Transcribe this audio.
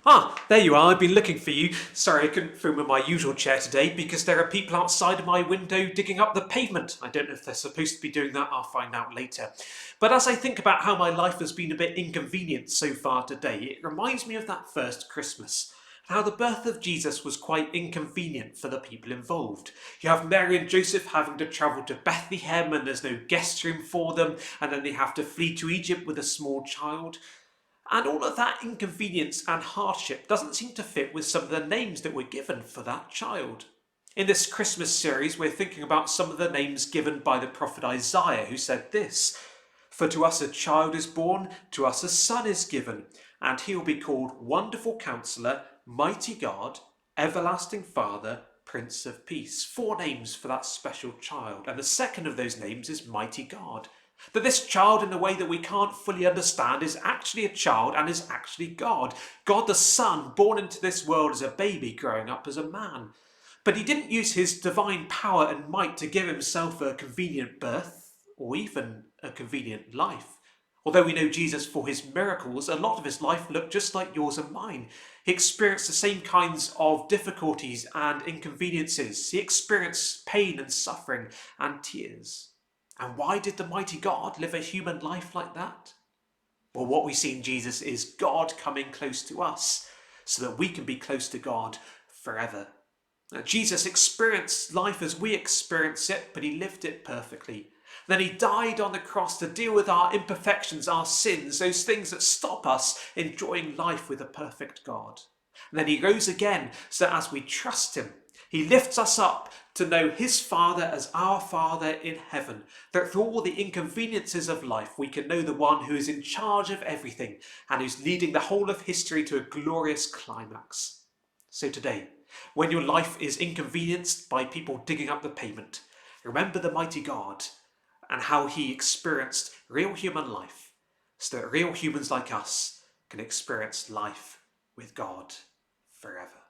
Ah, there you are. I've been looking for you. Sorry, I couldn't film in my usual chair today because there are people outside of my window digging up the pavement. I don't know if they're supposed to be doing that. I'll find out later. But as I think about how my life has been a bit inconvenient so far today, it reminds me of that first Christmas. How the birth of Jesus was quite inconvenient for the people involved. You have Mary and Joseph having to travel to Bethlehem and there's no guest room for them, and then they have to flee to Egypt with a small child. And all of that inconvenience and hardship doesn't seem to fit with some of the names that were given for that child. In this Christmas series, we're thinking about some of the names given by the prophet Isaiah, who said this: "For to us a child is born, to us a son is given, and he will be called Wonderful Counselor, Mighty God, Everlasting Father, Prince of Peace." Four names for that special child, and the second of those names is Mighty God. That this child, in a way that we can't fully understand, is actually a child and is actually God. God the Son, born into this world as a baby, growing up as a man. But he didn't use his divine power and might to give himself a convenient birth or even a convenient life. Although we know Jesus for his miracles, a lot of his life looked just like yours and mine. He experienced the same kinds of difficulties and inconveniences. He experienced pain and suffering and tears. And why did the mighty God live a human life like that? Well, what we see in Jesus is God coming close to us so that we can be close to God forever. Now, Jesus experienced life as we experience it, but he lived it perfectly. Then he died on the cross to deal with our imperfections, our sins, those things that stop us enjoying life with a perfect God. And then he rose again so that as we trust him, he lifts us up to know his Father as our Father in heaven, that through all the inconveniences of life we can know the one who is in charge of everything and who's leading the whole of history to a glorious climax. So today, when your life is inconvenienced by people digging up the pavement, remember the mighty God and how he experienced real human life so that real humans like us can experience life with God forever.